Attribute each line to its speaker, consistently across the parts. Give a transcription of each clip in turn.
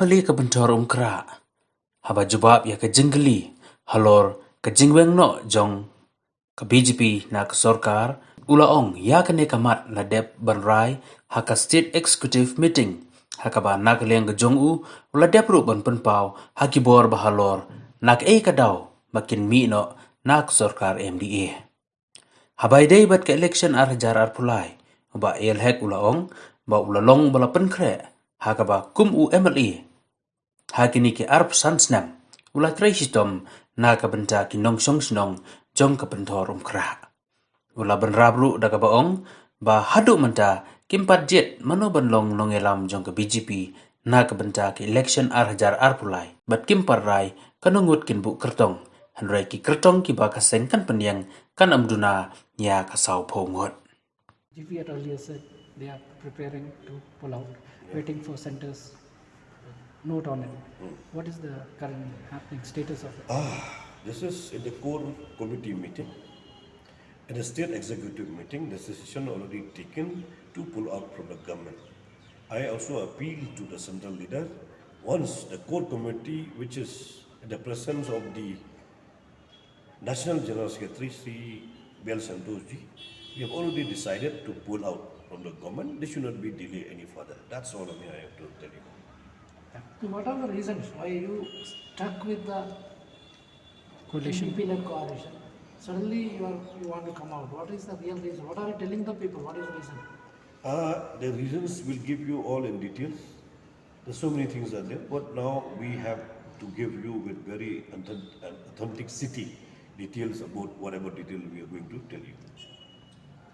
Speaker 1: nakali ka bentor kra. Haba jubab ya ka jingli, halor ka jingweng no jong ka BJP na ka sorkar, ulaong ya ka ne kamat la dep banrai haka state executive meeting, haka ba nakali ang jong u, ula dep ru ban penpau, haki bor ba halor, nak ka daw, makin mi no nak sorkar MDA. Habai day bat ka election ar pulai, ba hek ulaong, ba ulalong bala penkre, haka ba kum u MLA. Haki ni ki arp sansnam, ula tresitom na ka benta ki nong song snong jong ka bentor kra. Ula benrabru da ka baong, ba hadu menta kimpat jet mano benlong nongelam jong ka BJP na ka benta ki election ar pulai, bat kimpar rai ka ngut kin bu kyrtong, hanrai ki kyrtong ki ba ka seng kan pynïeng kan duna ya ka sau po ngut.
Speaker 2: BJP had earlier said they are preparing to pull out, waiting for centers note on it. What is the current happening status of it?
Speaker 3: This is in the core committee meeting. In the state executive meeting, the decision already taken to pull out from the government. I also appeal to the central leader, once the core committee, which is in the presence of the National General Secretary, Sri Bel Santoshji, we have already decided to pull out from the government. This should not be delayed any further. That's all I have to tell you.
Speaker 2: So what are the reasons why you stuck with the coalition? BJP-led coalition. Suddenly you want to come out. What is the real reason? What are you telling the people? What is the reason?
Speaker 3: The reasons will give you all in details. There's so many things are there, but now we have to give you with very authenticity details about whatever detail we are going to tell you.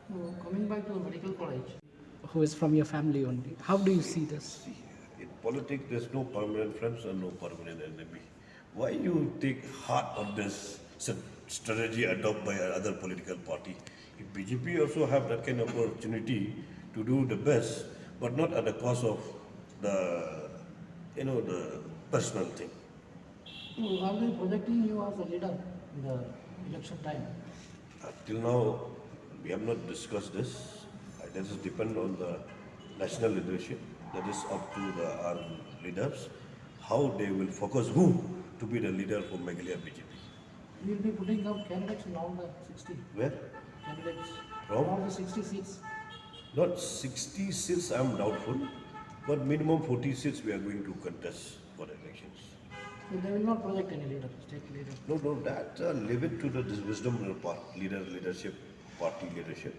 Speaker 2: So coming back to the medical college, who is from your family only, how do you see this?
Speaker 3: In politics, there's no permanent friends and no permanent enemy. Why you take heart on this strategy adopted by other political party? If BJP also have that kind of opportunity to do the best, but not at the cost of the personal thing.
Speaker 2: So are they projecting you as a leader in the election time?
Speaker 3: Till now, we have not discussed this. That is depend on the national leadership. That is up to our leaders, how they will focus who to be the leader for Meghalaya BJP.
Speaker 2: You will be putting up candidates in all the 60.
Speaker 3: Where?
Speaker 2: Candidates
Speaker 3: From?
Speaker 2: all the 60 seats.
Speaker 3: Not 60 seats, I am doubtful, but minimum 40 seats we are going to contest for the elections.
Speaker 2: So they will not project any leader, state leader.
Speaker 3: No, that leave it to the wisdom leadership, party leadership.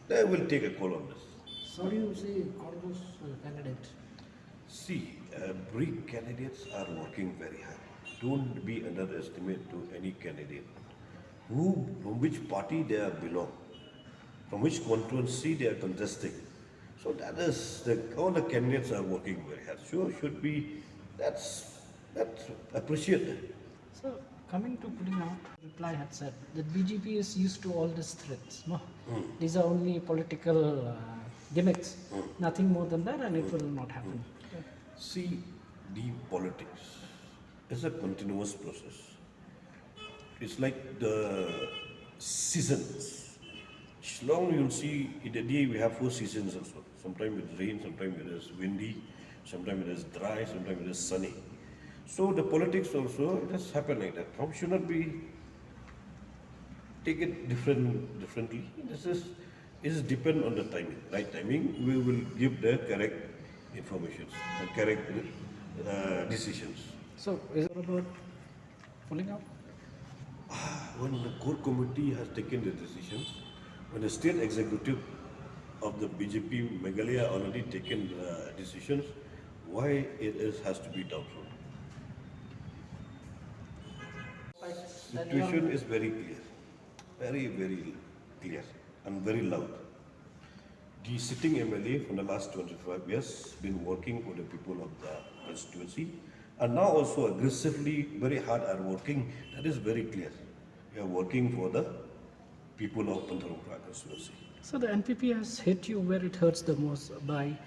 Speaker 3: They will take a call on this.
Speaker 2: So do you see Congress candidates?
Speaker 3: See, every candidates are working very hard. Don't be underestimate to any candidate. From which party they are belong, from which constituency they are contesting. So that is all the candidates are working very hard. So should be that's appreciated.
Speaker 2: So coming to putting out, reply had said that BJP is used to all these threats. No, these are only political gimmicks, nothing more than that, and it will not happen.
Speaker 3: See, the politics is a continuous process. It's like the seasons. Long you'll see in a day we have 4 seasons also. Sometimes it rains, sometimes it is windy, sometimes it is dry, sometimes it is sunny. So the politics also, it has happened like that. How should not be take it differently. This is depend on the timing. Right timing, we will give the correct information, the correct decisions.
Speaker 2: So is it about pulling out?
Speaker 3: When the core committee has taken the decisions, when the state executive of the BJP Meghalaya already taken decisions, why has to be doubtful? Situation is very clear, very, very clear and very loud. The sitting MLA for the last 25 years been working for the people of the constituency and now also aggressively, very hard are working. That is very clear. We are working for the people of Pantharong constituency.
Speaker 2: So the NPP has hit you where it hurts the most by